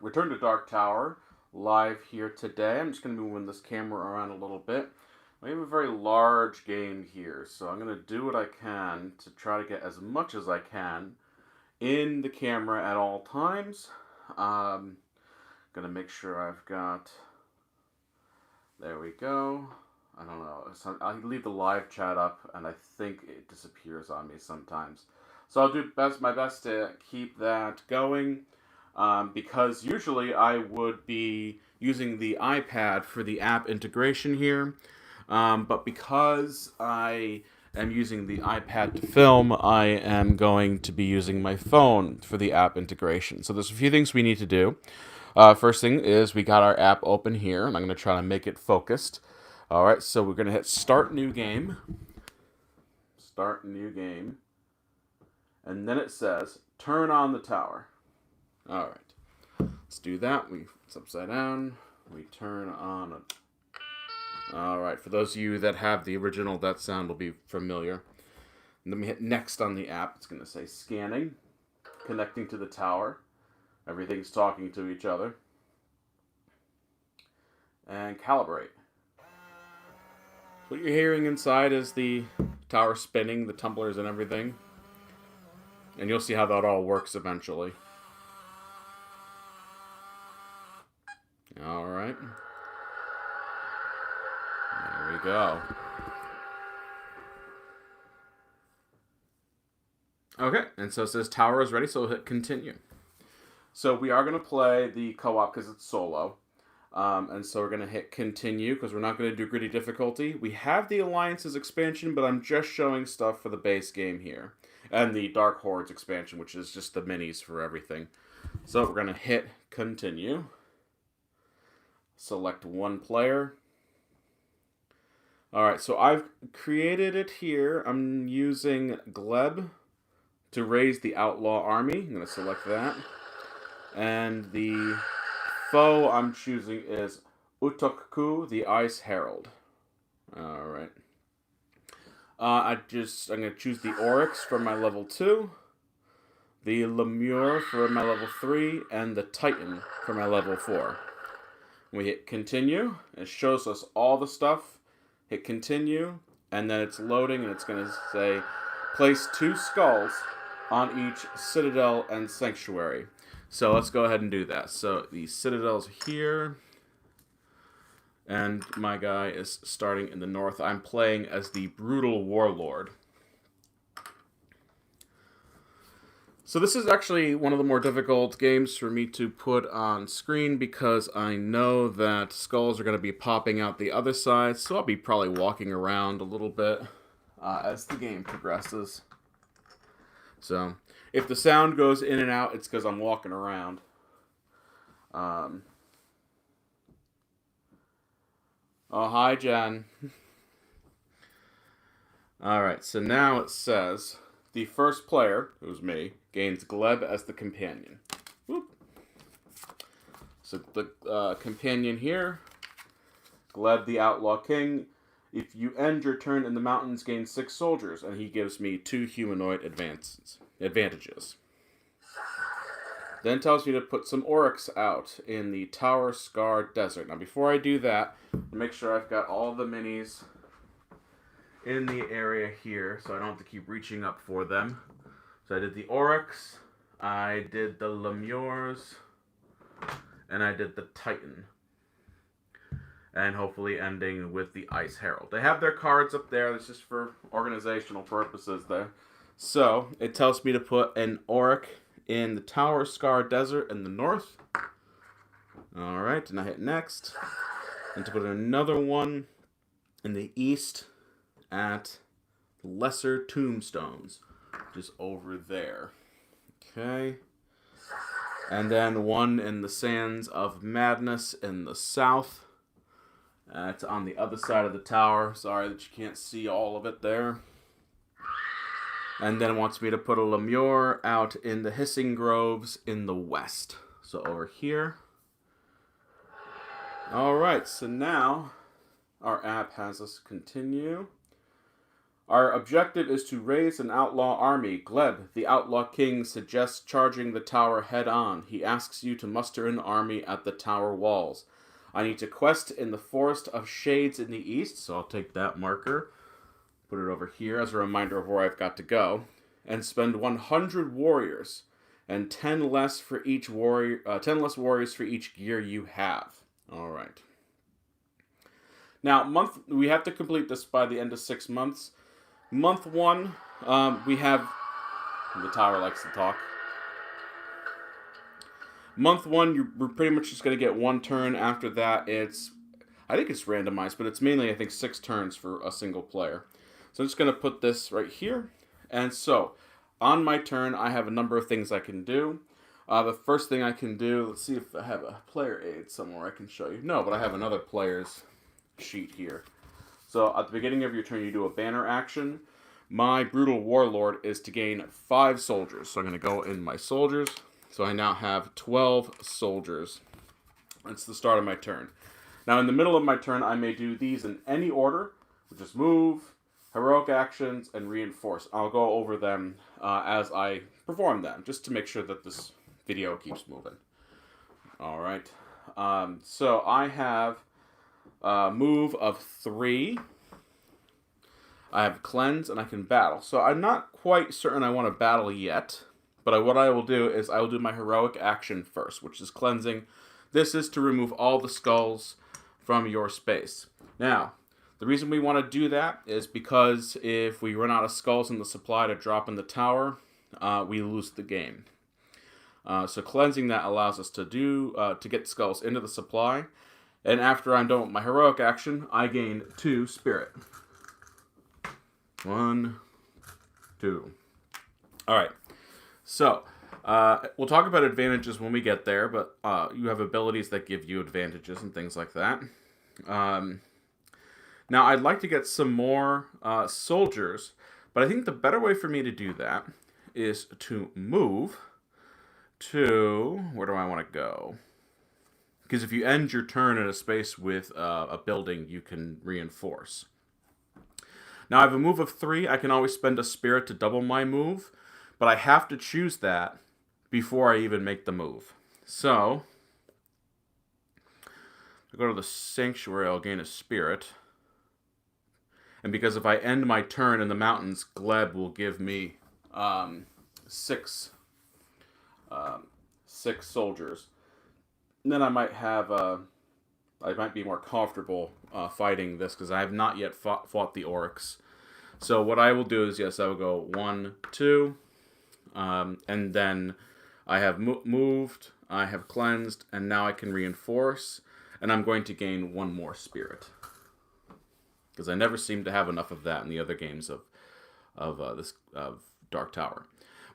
Return to Dark Tower, live here today. I'm just going to be moving this camera around a little bit. We have a very large game here, so I'm going to do what I can to try to get as much as I can in the camera at all times. Going to make sure I've got... There we go. I don't know. I leave the live chat up, and I think it disappears on me sometimes. So I'll do my best to keep that going. Because usually I would be using the iPad for the app integration here, but because I am using the iPad to film, I am going to be using my phone for the app integration. So there's a few things we need to do. First thing is we got our app open here, and I'm going to try to make it focused. All right, so we're going to hit Start New Game. Start New Game. And then it says, Turn on the tower. All right, let's do that. It's upside down. We turn on it. All right, for those of you that have the original, that sound will be familiar. And then we hit next on the app. It's going to say scanning, connecting to the tower. Everything's talking to each other. And calibrate. What you're hearing inside is the tower spinning, the tumblers and everything. And you'll see how that all works eventually. All right. There we go. Okay, and so it says tower is ready, so we'll hit continue. So we are going to play the co-op because it's solo. And so we're going to hit continue because we're not going to do gritty difficulty. We have the Alliances expansion, but I'm just showing stuff for the base game here. And the Dark Hordes expansion, which is just the minis for everything. So we're going to hit continue. Select one player. Alright, so I've created it here. I'm using Gleb to raise the Outlaw army. I'm going to select that. And the foe I'm choosing is Utokku, the Ice Herald. Alright. I'm going to choose the Oryx for my level 2. The Lemur for my level 3. And the Titan for my level 4. We hit continue. It shows us all the stuff. Hit continue. And then it's loading and it's going to say place 2 skulls on each citadel and sanctuary. So let's go ahead and do that. So the citadel's here. And my guy is starting in the north. I'm playing as the brutal warlord. So this is actually one of the more difficult games for me to put on screen because I know that skulls are going to be popping out the other side, so I'll be probably walking around a little bit as the game progresses. So if the sound goes in and out, it's because I'm walking around. Oh, hi, Jen. Alright, so now it says the first player, who's me, gains Gleb as the companion. Whoop. So the companion here, Gleb the Outlaw King. If you end your turn in the mountains, gain 6 soldiers, and he gives me 2 humanoid advantages. Then tells me to put some Oryx out in the Tower Scar Desert. Now before I do that, make sure I've got all the minis in the area here, so I don't have to keep reaching up for them. So I did the Oryx, I did the Lemurs, and I did the Titan. And hopefully ending with the Ice Herald. They have their cards up there, it's just for organizational purposes there. So, it tells me to put an Oryx in the Tower Scar Desert in the north. Alright, and I hit next. And to put another one in the east at Lesser Tombstones, which is over there. Okay. And then one in the Sands of Madness in the south. It's on the other side of the tower. Sorry that you can't see all of it there. And then it wants me to put a Lemur out in the Hissing Groves in the west. So over here. Alright, so now our app has us continue. Our objective is to raise an outlaw army. Gleb, the outlaw king, suggests charging the tower head on. He asks you to muster an army at the tower walls. I need to quest in the Forest of Shades in the east, so I'll take that marker, put it over here as a reminder of where I've got to go, and spend 100 warriors and 10 less for each warrior, 10 less warriors for each gear you have. All right. Now, we have to complete this by the end of 6 months. Month 1, we have... The tower likes to talk. Month 1, we're pretty much just going to get 1 turn. After that, I think it's randomized, but it's mainly, I think, 6 turns for a single player. So I'm just going to put this right here. And so, on my turn, I have a number of things I can do. The first thing I can do, let's see if I have a player aid somewhere I can show you. No, but I have another player's sheet here. So at the beginning of your turn, you do a banner action. My Brutal Warlord is to gain 5 soldiers. So I'm going to go in my soldiers. So I now have 12 soldiers. That's the start of my turn. Now in the middle of my turn, I may do these in any order, which is move, heroic actions, and reinforce. I'll go over them as I perform them, just to make sure that this video keeps moving. All right. So I have a move of 3. I have cleanse, and I can battle. So I'm not quite certain I want to battle yet, but what I will do is I will do my heroic action first, which is cleansing. This is to remove all the skulls from your space. Now, the reason we want to do that is because if we run out of skulls in the supply to drop in the tower, we lose the game. So cleansing that allows us to get skulls into the supply. And after I'm done with my heroic action, I gain 2 spirit. 1, 2. All right. So we'll talk about advantages when we get there, but you have abilities that give you advantages and things like that. Now, I'd like to get some more soldiers, but I think the better way for me to do that is to move to... Where do I want to go? Because if you end your turn in a space with a building, you can reinforce. Now, I have a move of 3. I can always spend a spirit to double my move, but I have to choose that before I even make the move. So, I go to the sanctuary, I'll gain a spirit. And because if I end my turn in the mountains, Gleb will give me 6 soldiers. And then I might have I might be more comfortable fighting this because I have not yet fought the orcs. So what I will do is, yes, I will go 1, 2, and then I have moved, I have cleansed, and now I can reinforce, and I'm going to gain 1 more spirit. Because I never seem to have enough of that in the other games of Dark Tower.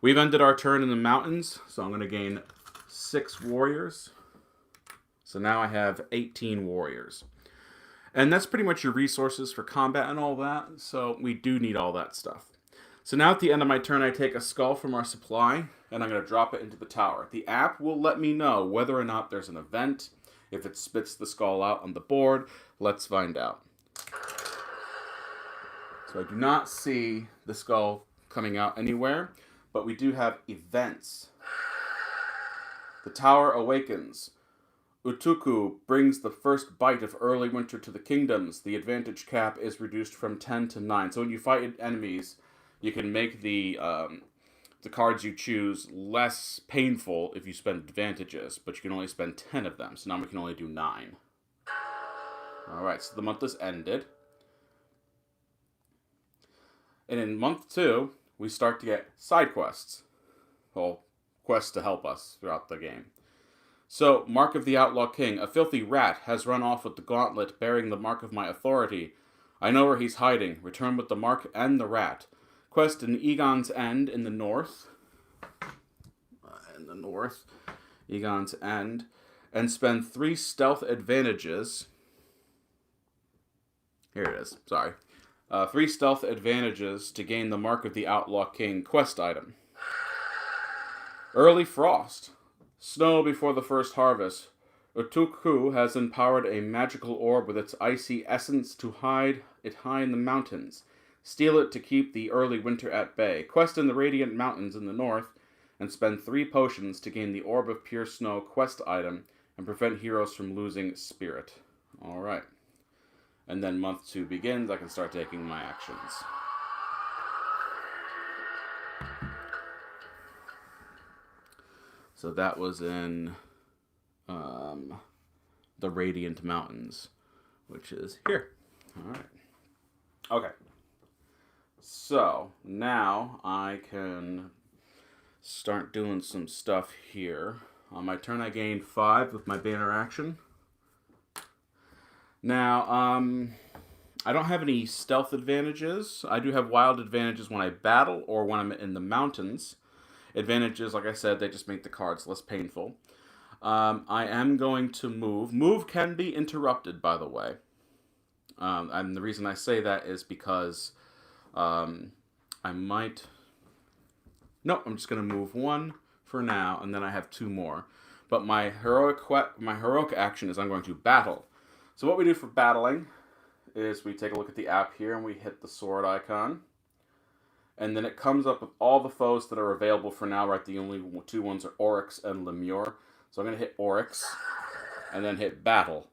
We've ended our turn in the mountains, so I'm going to gain 6 warriors. So now I have 18 warriors. And that's pretty much your resources for combat and all that, so we do need all that stuff. So now at the end of my turn, I take a skull from our supply, and I'm going to drop it into the tower. The app will let me know whether or not there's an event. If it spits the skull out on the board, let's find out. So I do not see the skull coming out anywhere, but we do have events. The tower awakens. Utuku brings the first bite of early winter to the kingdoms. The advantage cap is reduced from 10 to 9. So when you fight enemies, you can make the cards you choose less painful if you spend advantages, but you can only spend 10 of them. So now we can only do 9. Alright, so the month is ended. And in month 2, we start to get side quests. Well, quests to help us throughout the game. So, Mark of the Outlaw King. A filthy rat has run off with the gauntlet bearing the mark of my authority. I know where he's hiding. Return with the mark and the rat. Quest in Egon's End in the north. Egon's End. And spend 3 stealth advantages. Here it is. Sorry. 3 stealth advantages to gain the Mark of the Outlaw King quest item. Early Frost. Snow before the first harvest. Utuku has empowered a magical orb with its icy essence to hide it high in the mountains. Steal it to keep the early winter at bay. Quest in the Radiant Mountains in the north, and spend 3 potions to gain the Orb of Pure Snow quest item and prevent heroes from losing spirit. Alright. And then month 2 begins. I can start taking my actions. So that was in the Radiant Mountains, which is here. Alright. Okay. So, now I can start doing some stuff here. On my turn, I gained 5 with my banner action. Now, I don't have any stealth advantages. I do have wild advantages when I battle or when I'm in the mountains. Advantages, like I said, they just make the cards less painful. I am going to move. Move can be interrupted, by the way. And the reason I say that is because I might... No, I'm just going to move 1 for now, and then I have 2 more. But my heroic action is I'm going to battle. So what we do for battling is we take a look at the app here, and we hit the sword icon. And then it comes up with all the foes that are available for now, right? The only 2 ones are Oryx and Lemure. So I'm going to hit Oryx, and then hit Battle.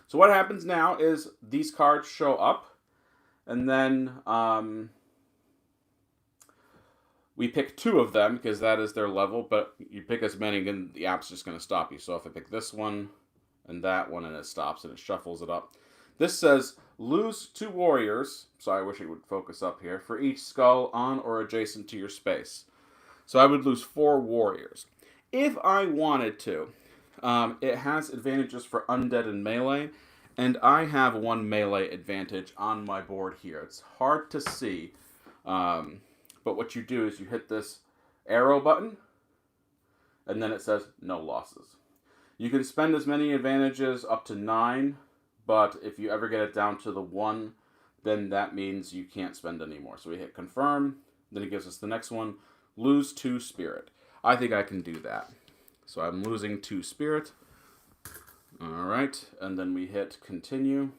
So what happens now is these cards show up, and then we pick 2 of them, because that is their level, but you pick as many, and the app's just going to stop you. So if I pick this one, and that one, and it stops, and it shuffles it up. This says, lose 2 warriors, so I wish it would focus up here, for each skull on or adjacent to your space. So I would lose 4 warriors. If I wanted to, it has advantages for undead and melee, and I have 1 melee advantage on my board here. It's hard to see, but what you do is you hit this arrow button, and then it says no losses. You can spend as many advantages up to 9, but if you ever get it down to the 1, then that means you can't spend any more. So we hit confirm, then it gives us the next one, lose 2 spirit. I think I can do that. So I'm losing 2 spirit. Alright, and then we hit continue.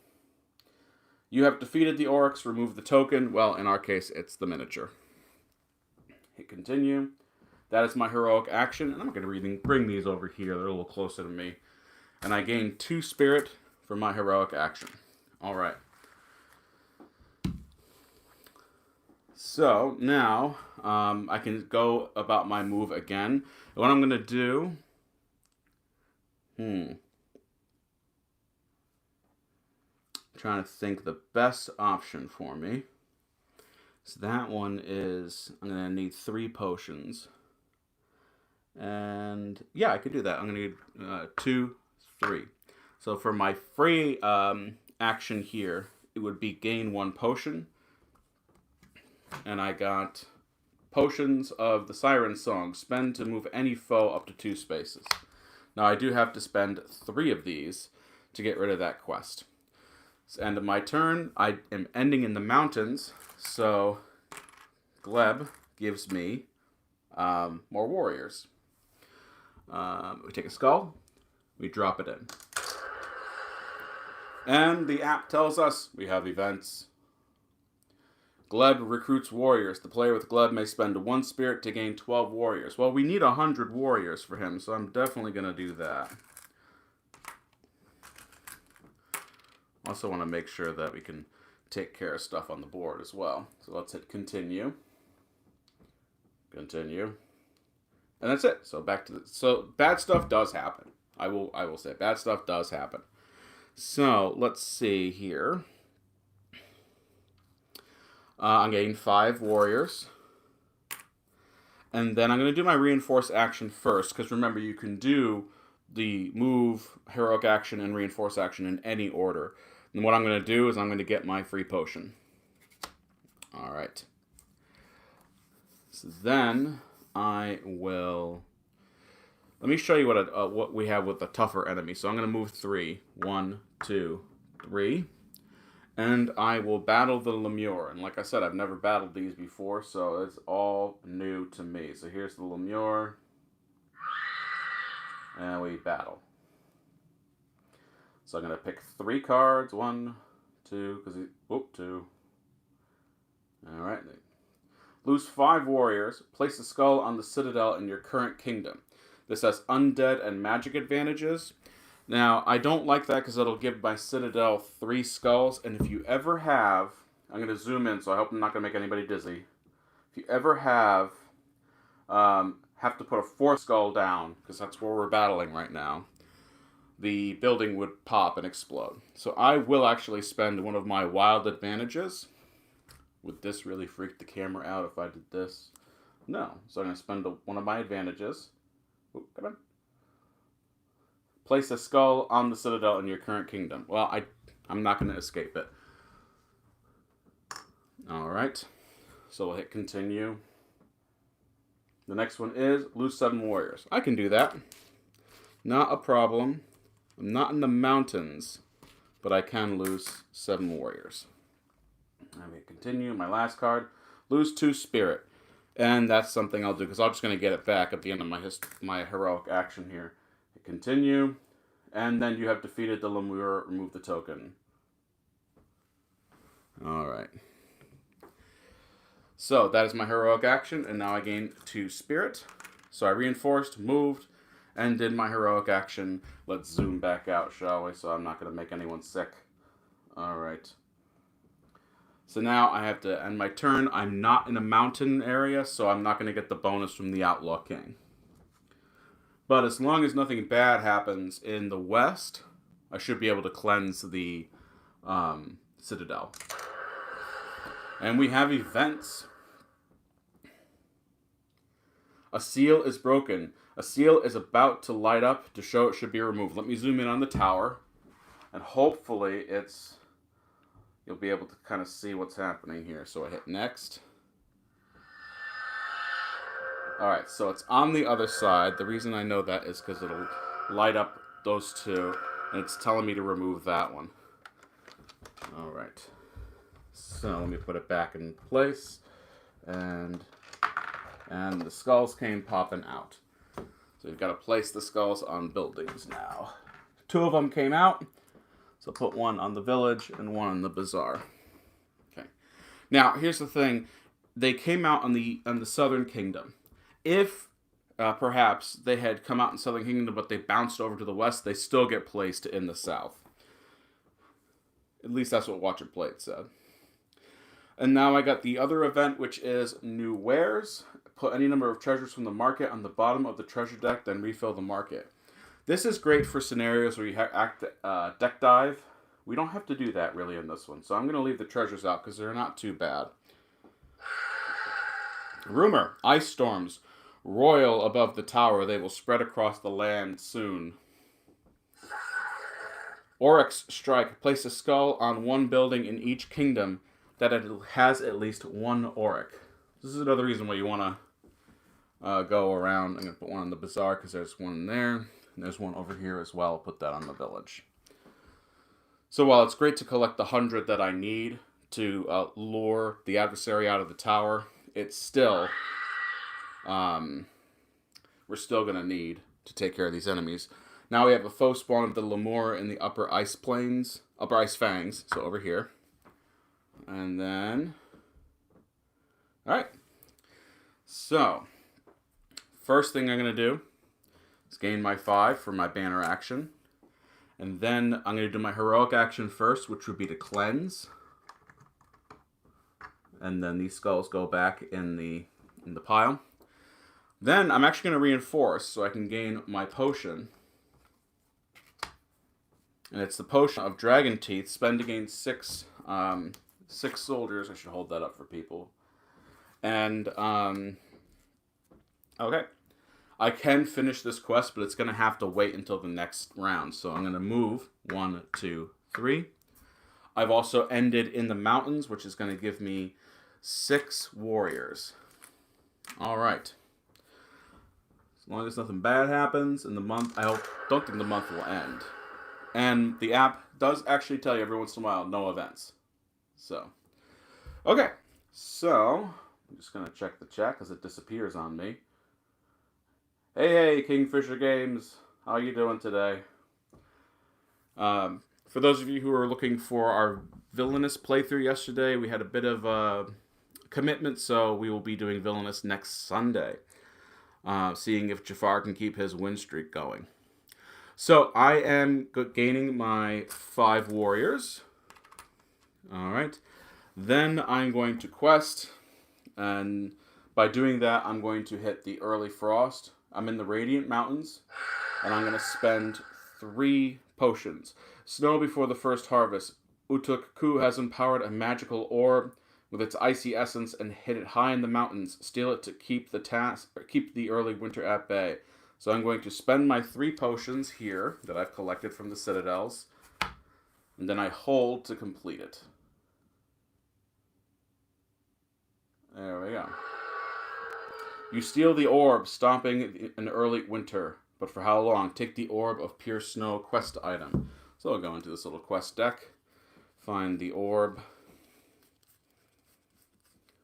You have defeated the Oryx, remove the token. Well, in our case, it's the miniature. Hit continue. That is my heroic action, and I'm going to bring these over here. They're a little closer to me. And I gain 2 spirit for my heroic action. Alright. So, now, I can go about my move again. And what I'm going to do... trying to think the best option for me. So that one is... I'm going to need 3 potions. And yeah, I could do that. I'm going to need 2, 3. So for my free action here, it would be gain 1 potion. And I got Potions of the Siren Song. Spend to move any foe up to 2 spaces. Now I do have to spend 3 of these to get rid of that quest. It's the end of my turn. I am ending in the mountains, so Gleb gives me more warriors. We take a skull, we drop it in. And the app tells us we have events. Gleb recruits warriors. The player with Gleb may spend 1 spirit to gain 12 warriors. Well, we need 100 warriors for him, so I'm definitely going to do that. Also want to make sure that we can take care of stuff on the board as well. So let's hit continue. Continue. And that's it. So back to the... So bad stuff does happen. I will say bad stuff does happen. So let's see here. I'm getting 5 warriors. And then I'm going to do my reinforce action first. Because remember, you can do the move, heroic action, and reinforce action in any order. And what I'm going to do is I'm going to get my free potion. Alright. So then I will... Let me show you what we have with a tougher enemy. So I'm going to move 3. 1, 2, 3. And I will battle the Lemure. And like I said, I've never battled these before, so it's all new to me. So here's the Lemure. And we battle. So I'm going to pick 3 cards. 1, 2, because he... Oop, 2, Alright. Lose 5 warriors. Place a skull on the citadel in your current kingdom. This has undead and magic advantages. Now, I don't like that because it'll give my citadel 3 skulls. And if you ever have... I'm going to zoom in, so I hope I'm not going to make anybody dizzy. If you ever have to put a 4th skull down, because that's where we're battling right now, the building would pop and explode. So I will actually spend one of my wild advantages. Would this really freak the camera out if I did this? No. So I'm going to spend one of my advantages. Ooh, come on. Place a skull on the citadel in your current kingdom. Well, I'm not going to escape it. Alright. So we'll hit continue. The next one is lose 7 warriors. I can do that. Not a problem. I'm not in the mountains, but I can lose 7 warriors. Let me continue. My last card. Lose 2 spirit. And that's something I'll do, because I'm just going to get it back at the end of my heroic action here. Hit continue. And then you have defeated the Lemur. Remove the token. Alright. So, that is my heroic action, and now I gain 2 spirit. So I reinforced, moved, and did my heroic action. Let's zoom back out, shall we? So I'm not going to make anyone sick. Alright. So now I have to end my turn. I'm not in a mountain area, so I'm not going to get the bonus from the Outlaw King. But as long as nothing bad happens in the west, I should be able to cleanse the citadel. And we have events. A seal is broken. A seal is about to light up to show it should be removed. Let me zoom in on the tower. And hopefully you'll be able to kind of see what's happening here. So I hit next. Alright, so it's on the other side. The reason I know that is because it'll light up those 2. And it's telling me to remove that one. Alright. So let me put it back in place, and the skulls came popping out. So you've got to place the skulls on buildings now. 2 of them came out, so put one on the village and one on the bazaar. Okay. Now here's the thing: they came out on the Southern Kingdom. If perhaps they had come out in Southern Kingdom, but they bounced over to the west, they still get placed in the south. At least that's what Watcher Plate said. And now I got the other event, which is new wares. Put any number of treasures from the market on the bottom of the treasure deck, then refill the market. This is great for scenarios where you deck dive. We don't have to do that really in this one, so I'm going to leave the treasures out because they're not too bad. Rumor, ice storms. Royal above the tower, they will spread across the land soon. Oryx strike. Place a skull on one building in each kingdom that it has at least 1 Auric. This is another reason why you want to go around. I'm going to put one on the bazaar because there's one there. And there's one over here as well. I'll put that on the village. So while it's great to collect the 100 that I need to lure the adversary out of the tower, it's still... we're still going to need to take care of these enemies. Now we have a foe spawn of the Lemur in the upper ice fangs. So over here. And then, alright, so, first thing I'm going to do is gain my 5 for my banner action, and then I'm going to do my heroic action first, which would be to cleanse, and then these skulls go back in the pile. Then I'm actually going to reinforce, so I can gain my potion, and it's the potion of Dragon Teeth. Spend to gain 6 soldiers. I should hold that up for people. And, okay. I can finish this quest, but it's going to have to wait until the next round. So I'm going to move 1, 2, 3. I've also ended in the mountains, which is going to give me 6 warriors. Alright. As long as nothing bad happens in the month, don't think the month will end. And the app does actually tell you every once in a while, no events. So, okay. So, I'm just going to check the chat because it disappears on me. Hey, Kingfisher Games. How you doing today? For those of you who are looking for our villainous playthrough yesterday, we had a bit of commitment, so we will be doing Villainous next Sunday. Seeing if Jafar can keep his win streak going. So I am gaining my 5 warriors. Alright. Then I'm going to quest, and by doing that, I'm going to hit the early frost. I'm in the Radiant Mountains, and I'm going to spend 3 potions. Snow before the first harvest. Utuk Ku has empowered a magical orb with its icy essence and hit it high in the mountains. Steal it to keep the early winter at bay. So I'm going to spend my 3 potions here that I've collected from the citadels, and then I hold to complete it. There we go. You steal the orb, stomping an early winter. But for how long? Take the orb of pure snow quest item. So I'll go into this little quest deck. Find the orb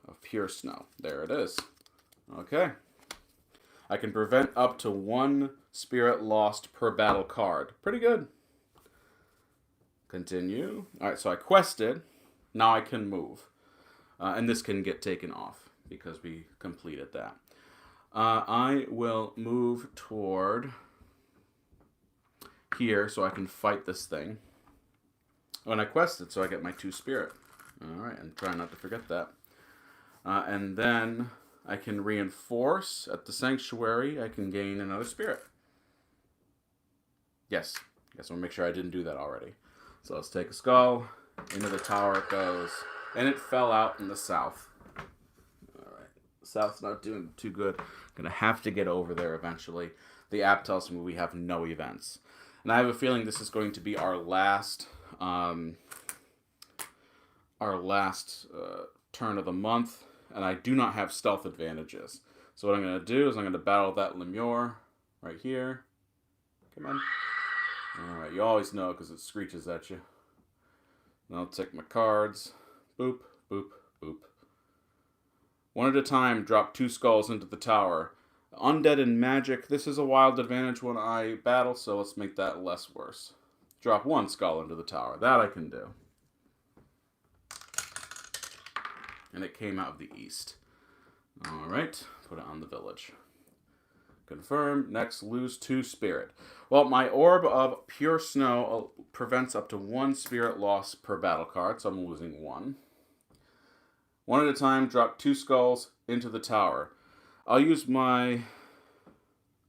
of pure snow. There it is. Okay. I can prevent up to 1 spirit lost per battle card. Pretty good. Continue. Alright, so I quested. Now I can move. And this can get taken off because we completed that. I will move toward here so I can fight this thing. Oh, and I quested, so I get my 2 spirit. Alright, and try not to forget that. And then I can reinforce at the sanctuary. I can gain another spirit. Yes. Guess I'll make sure I didn't do that already. So let's take a skull. Into the tower it goes. And it fell out in the south. Alright. South's not doing too good. Gonna have to get over there eventually. The app tells me we have no events. And I have a feeling this is going to be our last turn of the month. And I do not have stealth advantages. So what I'm going to do is I'm going to battle that Lemure right here. Come on. Alright, you always know because it screeches at you. And I'll take my cards. Boop, boop, boop. One at a time, drop 2 skulls into the tower. Undead and magic. This is a wild advantage when I battle, so let's make that less worse. Drop 1 skull into the tower. That I can do. And it came out of the east. Alright, put it on the village. Confirm. Next, lose 2 spirit. Well, my orb of pure snow prevents up to 1 spirit loss per battle card, so I'm losing 1. One at a time, drop 2 skulls into the tower. I'll use my...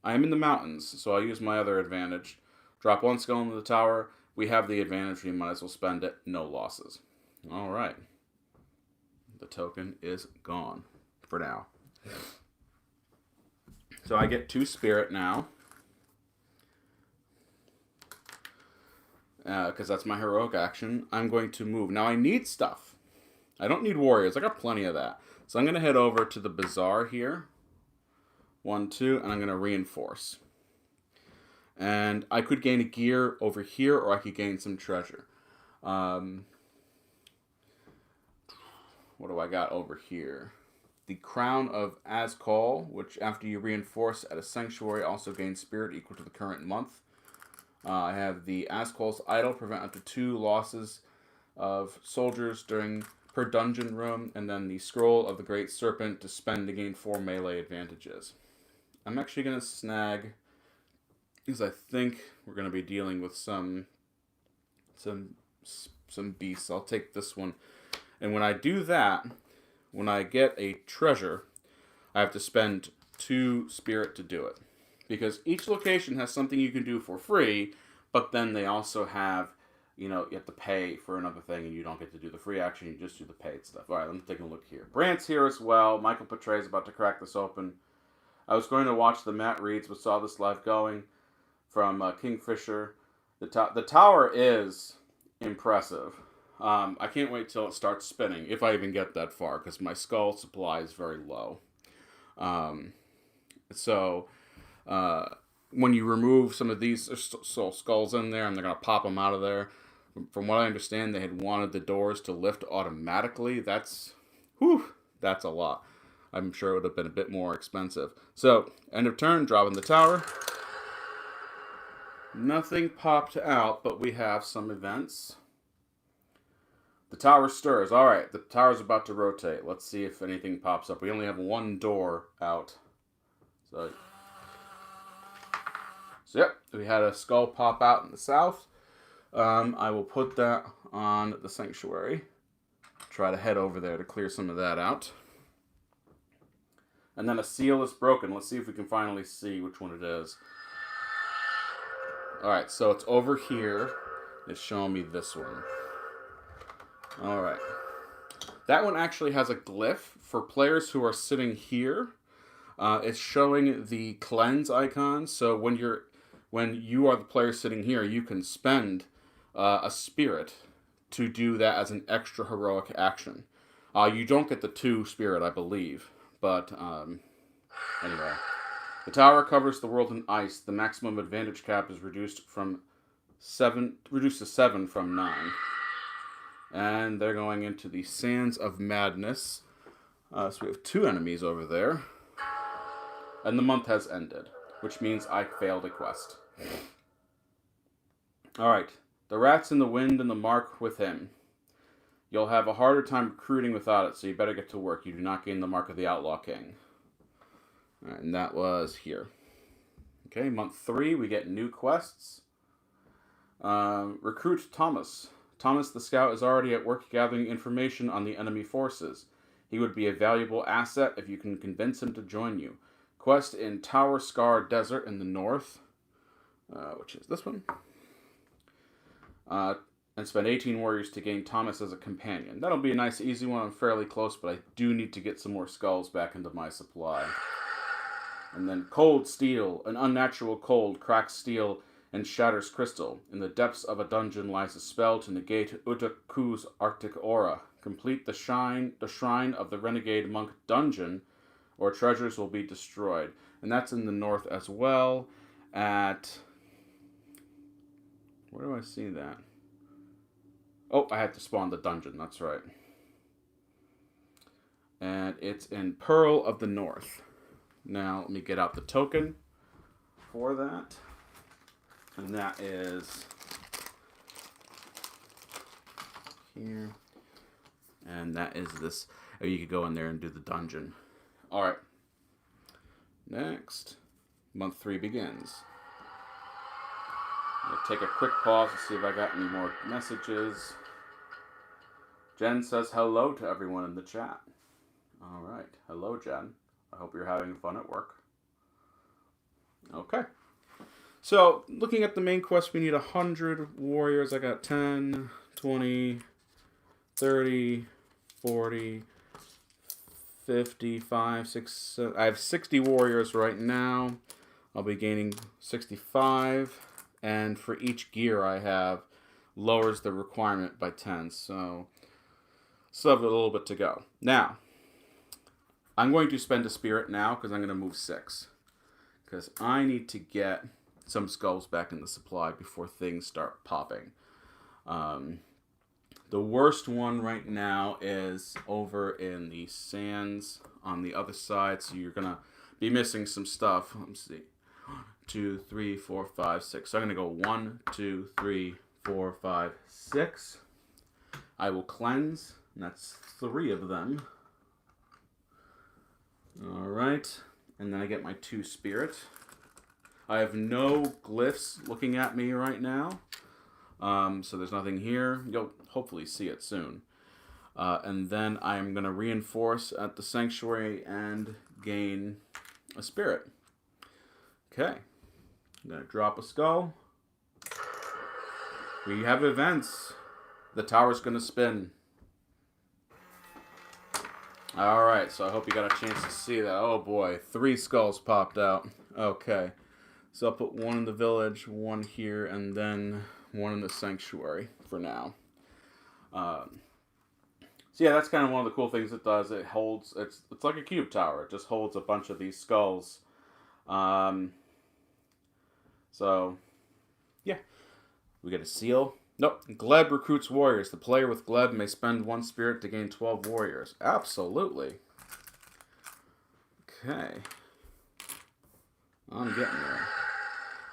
I am in the mountains, so I'll use my other advantage. Drop 1 skull into the tower. We have the advantage, we might as well spend it. No losses. Alright. The token is gone for now. So I get 2 spirit now. Because that's my heroic action. I'm going to move. Now I need stuff. I don't need warriors. I got plenty of that. So I'm going to head over to the bazaar here. 1, 2, and I'm going to reinforce. And I could gain a gear over here, or I could gain some treasure. What do I got over here? The Crown of Azkal, which after you reinforce at a sanctuary also gains spirit equal to the current month. I have the Azkal's Idol, prevent up to 2 losses of soldiers per dungeon room, and then the Scroll of the Great Serpent to spend to gain 4 melee advantages. I'm actually going to snag, because I think we're going to be dealing with some beasts. I'll take this one. And when I do that, when I get a treasure, I have to spend 2 spirit to do it. Because each location has something you can do for free, but then they also have, you have to pay for another thing, and you don't get to do the free action, you just do the paid stuff. Alright, let me take a look here. Brant's here as well. Michael Petray is about to crack this open. I was going to watch the Matt Reads, but saw this live going from Kingfisher. The tower is impressive. I can't wait till it starts spinning, if I even get that far, because my skull supply is very low. When you remove some of these skulls in there, and they're going to pop them out of there, from what I understand, they had wanted the doors to lift automatically. That's a lot. I'm sure it would have been a bit more expensive. So, end of turn, drop in the tower. Nothing popped out, but we have some events. The tower stirs. All right, the tower's about to rotate. Let's see if anything pops up. We only have one door out. So yep, we had a skull pop out in the south. I will put that on the sanctuary. Try to head over there to clear some of that out. And then a seal is broken. Let's see if we can finally see which one it is. Alright, so it's over here. It's showing me this one. Alright. That one actually has a glyph for players who are sitting here. It's showing the cleanse icon. So when you are the player sitting here, you can spend a spirit to do that as an extra heroic action. You don't get the 2 spirit, I believe. But, anyway. The tower covers the world in ice. The maximum advantage cap is reduced to 7 from 9. And they're going into the Sands of Madness. So we have 2 enemies over there. And the month has ended, which means I failed a quest. Alright. The rat's in the wind and the mark with him. You'll have a harder time recruiting without it, so you better get to work. You do not gain the mark of the Outlaw King. Alright, and that was here. Okay, month 3, we get new quests. Recruit Thomas. Thomas the Scout is already at work gathering information on the enemy forces. He would be a valuable asset if you can convince him to join you. Quest in Tower Scar Desert in the north, which is this one. And spend 18 warriors to gain Thomas as a companion. That'll be a nice, easy one. I'm fairly close, but I do need to get some more skulls back into my supply. And then Cold Steel. An unnatural cold cracks steel and shatters crystal. In the depths of a dungeon lies a spell to negate Utaku's Arctic aura. Complete the shrine of the Renegade Monk Dungeon, or treasures will be destroyed. And that's in the north as well. At... where do I see that? Oh, I had to spawn the dungeon, that's right. And it's in Pearl of the North. Now, let me get out the token for that. And that is here. And that is this. Oh, you could go in there and do the dungeon. Alright. Next, month 3 begins. I'm going to take a quick pause to see if I got any more messages. Jen says hello to everyone in the chat. Alright. Hello, Jen. I hope you're having fun at work. Okay. So, looking at the main quest, we need 100 warriors. I got 10, 20, 30, 40, 55, 6... I have 60 warriors right now. I'll be gaining 65. And for each gear I have, lowers the requirement by 10. So, still have a little bit to go. Now, I'm going to spend a spirit now because I'm going to move 6. Because I need to get some skulls back in the supply before things start popping. The worst one right now is over in the sands on the other side. So you're going to be missing some stuff. Let me see. 2, 3, 4, 5, 6. So I'm going to go 1, 2, 3, 4, 5, 6. I will cleanse. And that's 3 of them. Alright. And then I get my 2 spirit. I have no glyphs looking at me right now. So there's nothing here. You'll hopefully see it soon. And then I'm going to reinforce at the sanctuary and gain a spirit. Okay. I'm going to drop a skull. We have events. The tower's going to spin. Alright, so I hope you got a chance to see that. Oh boy, 3 skulls popped out. Okay. So I'll put 1 in the village, 1 here, and then 1 in the sanctuary for now. So yeah, that's kind of one of the cool things it does. It holds, it's like a cube tower. It just holds a bunch of these skulls. So, yeah. We get a seal. Nope. Gleb recruits warriors. The player with Gleb may spend 1 spirit to gain 12 warriors. Absolutely. Okay. I'm getting there.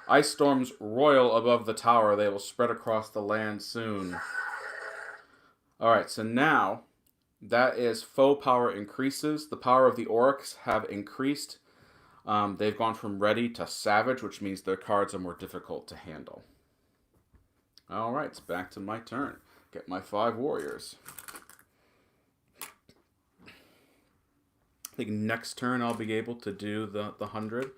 Ice storms roil above the tower. They will spread across the land soon. Alright, so now that is faux power increases. The power of the orcs have increased. They've gone from ready to savage, which means their cards are more difficult to handle. Alright, it's back to my turn. Get my 5 warriors. I think next turn I'll be able to do the 100.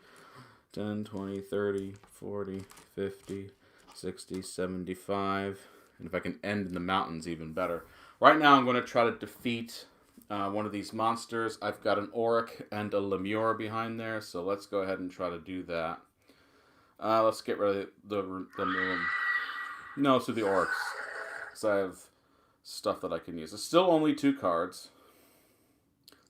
10, 20, 30, 40, 50, 60, 75. And if I can end in the mountains, even better. Right now I'm going to try to defeat one of these monsters. I've got an Auric and a Lemure behind there, so let's go ahead and try to do that. Let's get rid of the no, so the Aurics. Because I have stuff that I can use. It's still only 2 cards.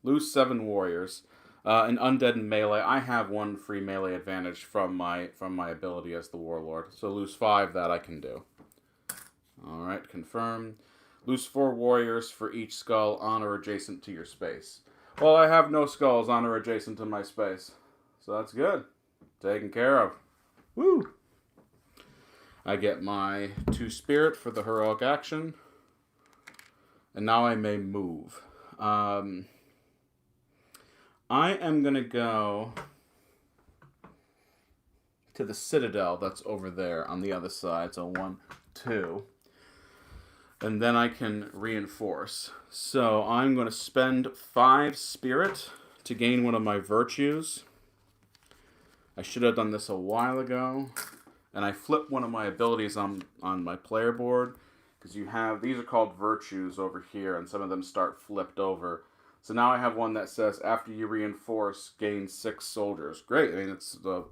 Lose 7 warriors. An undead and melee. I have 1 free melee advantage from my ability as the warlord. So lose 5, that I can do. Alright, confirm. Lose 4 warriors for each skull on or adjacent to your space. Well, I have no skulls on or adjacent to my space. So that's good. Taken care of. Woo! I get my 2 spirit for the heroic action. And now I may move. I am going to go to the citadel that's over there on the other side. So 1, 2. And then I can reinforce. So I'm going to spend 5 spirit to gain one of my virtues. I should have done this a while ago. And I flip one of my abilities on my player board. Because you have, these are called virtues over here. And some of them start flipped over. So now I have one that says, after you reinforce, gain 6 soldiers. Great. I mean, it's the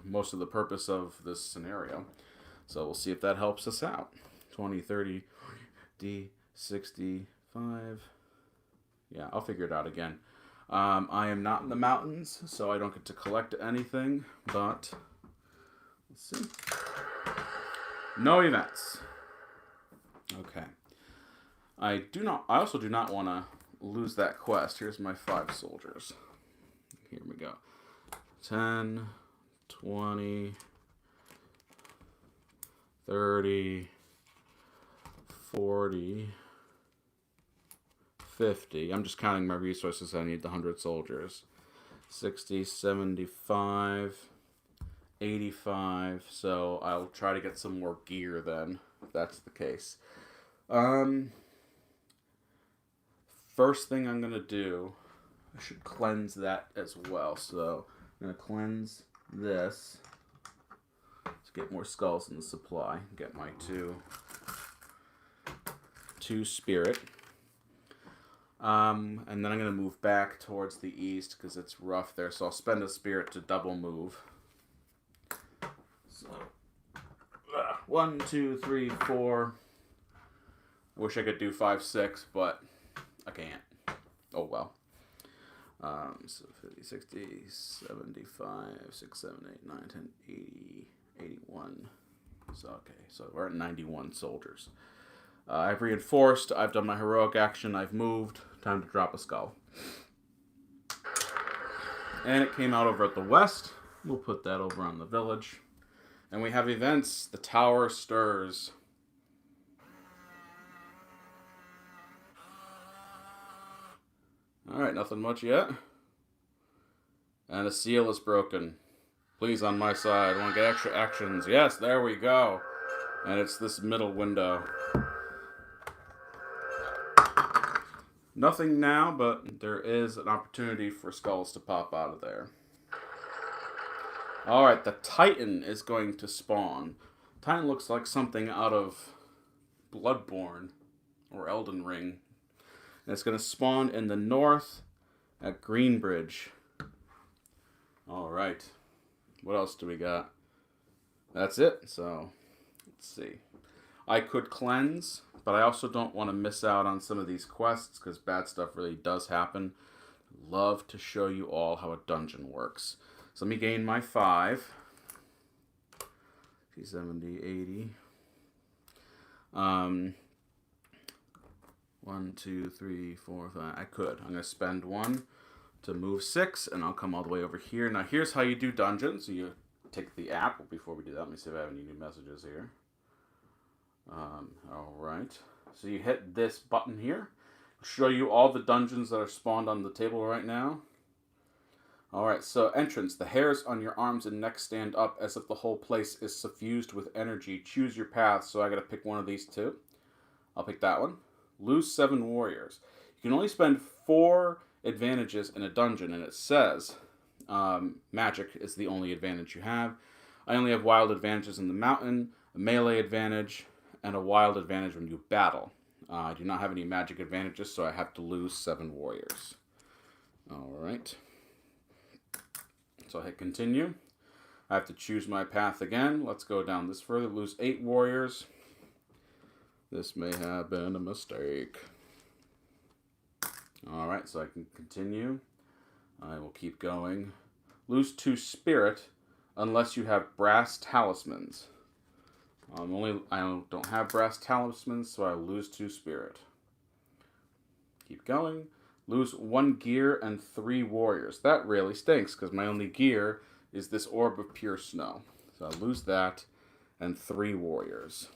most of the purpose of this scenario. So we'll see if that helps us out. 20, 30, 40, 65. Yeah, I'll figure it out again. I am not in the mountains, so I don't get to collect anything. But, let's see. No events. Okay. I also do not want to lose that quest. Here's my 5 soldiers. Here we go. 10, 20, 30, 40, 50. I'm just counting my resources. I need the 100 soldiers. 60, 75, 85. So I'll try to get some more gear then, if that's the case. First thing I'm going to do, I should cleanse that as well. So I'm going to cleanse this to get more skulls in the supply. Get my 2 spirit. And then I'm going to move back towards the east because it's rough there. So I'll spend a spirit to double move. So 1, 2, 3, 4. I wish I could do 5, 6, but I can't. Oh well. So 50, 60, 75, 6, 7, 8, 9, 10, 80, 81. So okay, so we're at 91 soldiers. I've reinforced, I've done my heroic action, I've moved. Time to drop a skull. And it came out over at the west. We'll put that over on the village. And we have events. The tower stirs. Alright, nothing much yet. And a seal is broken. Please, on my side. I want to get extra actions. Yes, there we go. And it's this middle window. Nothing now, but there is an opportunity for skulls to pop out of there. Alright, the Titan is going to spawn. Titan looks like something out of Bloodborne or Elden Ring. And it's going to spawn in the north at Greenbridge. Alright. What else do we got? That's it. So, let's see. I could cleanse, but I also don't want to miss out on some of these quests because bad stuff really does happen. Love to show you all how a dungeon works. So let me gain my 5. 70, 80. 1, 2, 3, 4, 5. I could. I'm going to spend 1 to move 6, and I'll come all the way over here. Now, here's how you do dungeons. So you take the app. Before we do that, let me see if I have any new messages here. All right. So you hit this button here. It'll show you all the dungeons that are spawned on the table right now. All right. So entrance. The hairs on your arms and neck stand up as if the whole place is suffused with energy. Choose your path. So I got to pick one of these two. I'll pick that one. Lose 7 warriors. You can only spend 4 advantages in a dungeon, and it says magic is the only advantage you have. I only have wild advantages in the mountain, a melee advantage, and a wild advantage when you battle. I do not have any magic advantages, so I have to lose 7 warriors. All right. So I hit continue. I have to choose my path again. Let's go down this further. Lose 8 warriors. This may have been a mistake. All right, so I can continue. I will keep going. Lose 2 spirit unless you have brass talismans. I don't have brass talismans, so I lose 2 spirit. Keep going. Lose 1 gear and 3 warriors. That really stinks because my only gear is this orb of pure snow. So I lose that and 3 warriors.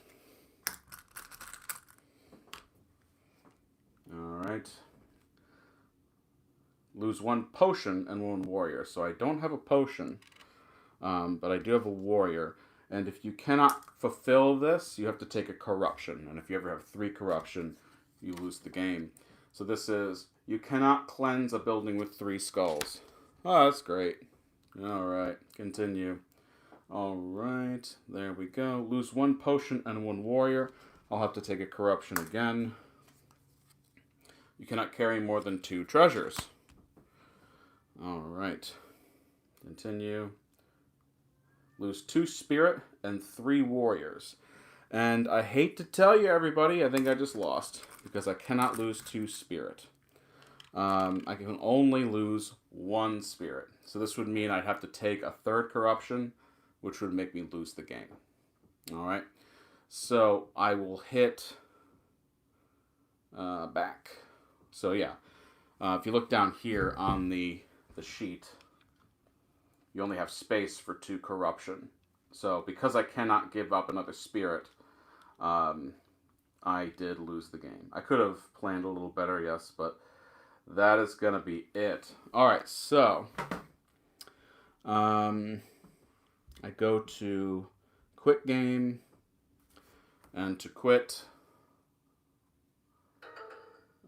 All right. Lose 1 potion and 1 warrior. So I don't have a potion, but I do have a warrior. And if you cannot fulfill this, you have to take a corruption. And if you ever have 3 corruption, you lose the game. So this is, you cannot cleanse a building with 3 skulls. Oh, that's great. All right, continue. All right, there we go. Lose 1 potion and 1 warrior. I'll have to take a corruption again. You cannot carry more than 2 treasures. All right. Continue. Lose 2 spirit and 3 warriors. And I hate to tell you, everybody, I think I just lost because I cannot lose 2 spirit. I can only lose 1 spirit. So this would mean I'd have to take a 3rd corruption, which would make me lose the game. All right. So I will hit back. So yeah, if you look down here on the sheet, you only have space for 2 corruption. So because I cannot give up another spirit, I did lose the game. I could have planned a little better, yes, but that is going to be it. All right, so I go to quit game and to quit.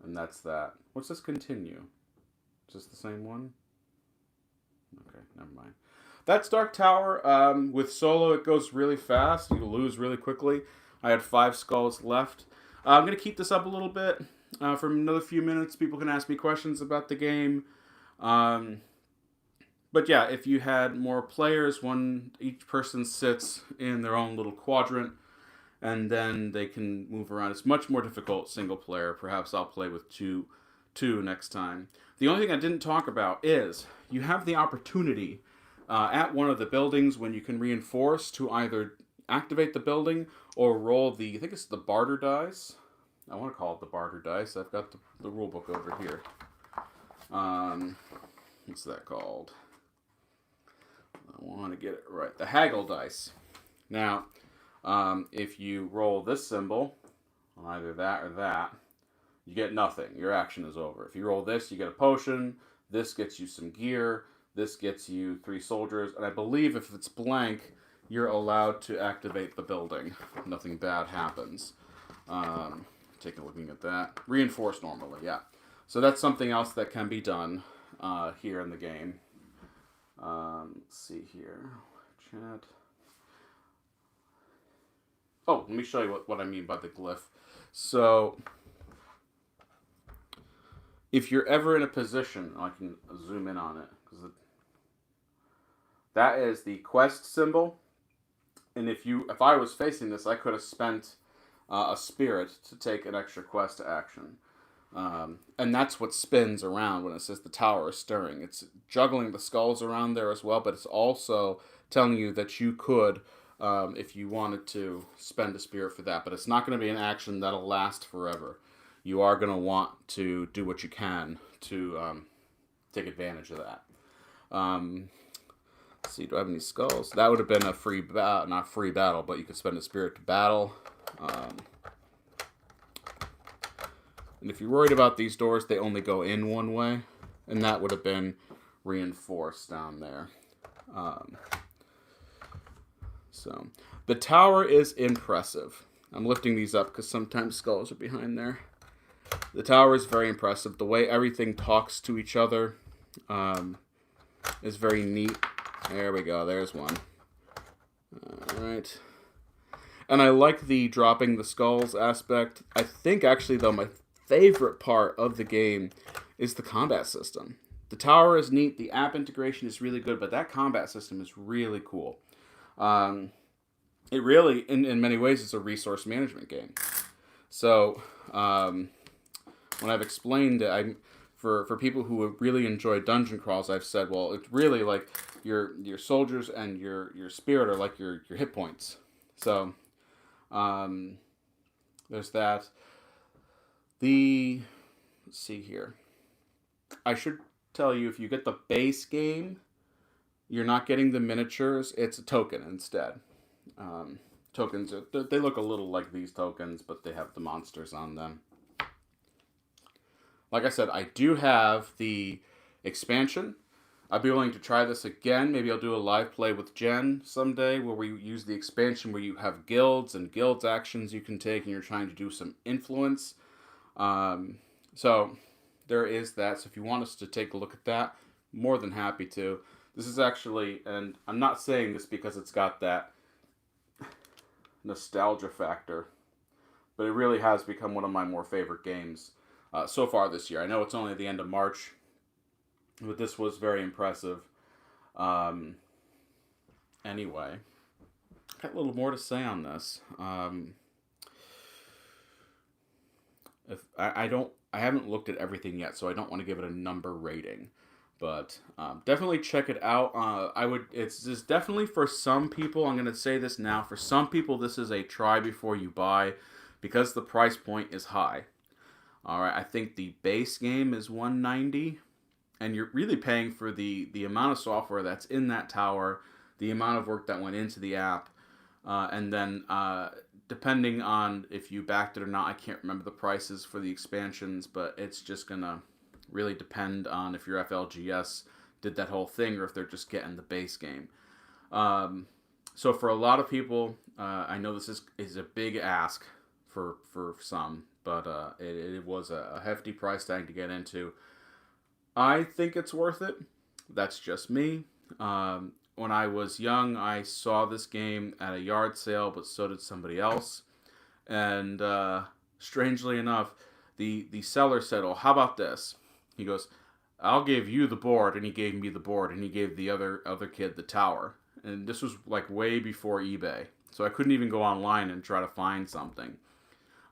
And that's that. What's this continue? Is this the same one? Okay, never mind. That's Dark Tower. With solo, it goes really fast. You lose really quickly. I had 5 skulls left. I'm going to keep this up a little bit for another few minutes. People can ask me questions about the game. But yeah, if you had more players, each person sits in their own little quadrant, and then they can move around. It's much more difficult single player. Perhaps I'll play with two next time. The only thing I didn't talk about is you have the opportunity at one of the buildings when you can reinforce to either activate the building or roll I think it's the barter dice. I want to call it the barter dice. I've got the rule book over here. What's that called? I want to get it right. The haggle dice. Now, if you roll this symbol, either that or that, you get nothing. Your action is over. If you roll this, you get a potion. This gets you some gear. This gets you 3 soldiers. And I believe if it's blank, you're allowed to activate the building. Nothing bad happens. Taking a looking at that. Reinforce normally, yeah. So that's something else that can be done here in the game. Let's see here. Chat. Oh, let me show you what I mean by the glyph. So, if you're ever in a position, I can zoom in on it, because that is the quest symbol. And if I was facing this, I could have spent a spirit to take an extra quest action. And that's what spins around when it says the tower is stirring. It's juggling the skulls around there as well, but it's also telling you that you could, if you wanted to, spend a spirit for that. But it's not going to be an action that'll last forever. You are going to want to do what you can to take advantage of that. Let's see, do I have any skulls? That would have been a free not free battle, but you could spend a spirit to battle. And if you're worried about these doors, they only go in one way, and that would have been reinforced down there. So the tower is impressive. I'm lifting these up because sometimes skulls are behind there. The tower is very impressive. The way everything talks to each other is very neat. There we go. There's one. All right. And I like the dropping the skulls aspect. I think actually, though, my favorite part of the game is the combat system. The tower is neat. The app integration is really good, but that combat system is really cool. It really, in many ways, is a resource management game. So, when I've explained it, for people who really enjoy dungeon crawls, I've said, well, it's really like your soldiers and your spirit are like your hit points. So, there's that. Let's see here. I should tell you, if you get the base game, you're not getting the miniatures. It's a token instead. Tokens, they look a little like these tokens, but they have the monsters on them. Like I said, I do have the expansion. I'd be willing to try this again. Maybe I'll do a live play with Jen someday where we use the expansion where you have guilds and guilds actions you can take and you're trying to do some influence. So there is that. So if you want us to take a look at that, more than happy to. This is actually, and I'm not saying this because it's got that nostalgia factor, but it really has become one of my more favorite games so far this year. I know it's only the end of March, but this was very impressive. Anyway, got a little more to say on this. If I haven't looked at everything yet, so I don't want to give it a number rating. But definitely check it out. It's definitely for some people. I'm going to say this now. For some people, this is a try before you buy, because the price point is high. All right, I think the base game is $190, and you're really paying for the amount of software that's in that tower, the amount of work that went into the app, and then depending on if you backed it or not, I can't remember the prices for the expansions, but it's just gonna really depend on if your FLGS did that whole thing or if they're just getting the base game. So for a lot of people, I know this is a big ask for some, but it was a hefty price tag to get into. I think it's worth it. That's just me. When I was young, I saw this game at a yard sale, but so did somebody else. And strangely enough, the seller said, "Oh, how about this?" He goes, "I'll give you the board," and he gave me the board, and he gave the other kid the tower. And this was like way before eBay, so I couldn't even go online and try to find something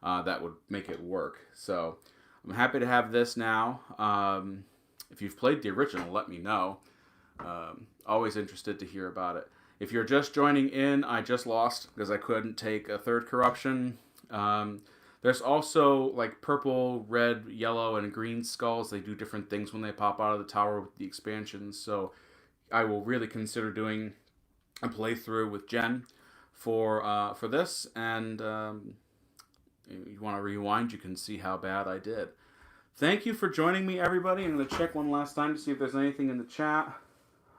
that would make it work. So I'm happy to have this now. If you've played the original, let me know. Always interested to hear about it. If you're just joining in, I just lost because I couldn't take a third corruption. There's also like purple, red, yellow, and green skulls. They do different things when they pop out of the tower with the expansions. So I will really consider doing a playthrough with Jen for this. And you want to rewind, you can see how bad I did. Thank you for joining me, everybody. I'm going to check one last time to see if there's anything in the chat.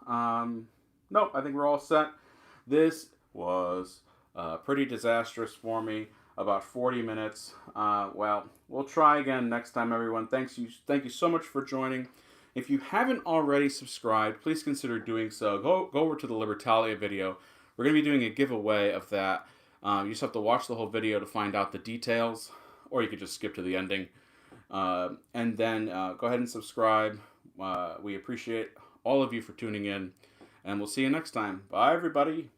Nope, I think we're all set. This was pretty disastrous for me. About 40 minutes. Well, we'll try again next time, everyone. Thank you so much for joining. If you haven't already subscribed, please consider doing so. Go over to the Libertalia video. We're going to be doing a giveaway of that. You just have to watch the whole video to find out the details, or you could just skip to the ending. And then go ahead and subscribe. We appreciate all of you for tuning in, and we'll see you next time. Bye, everybody.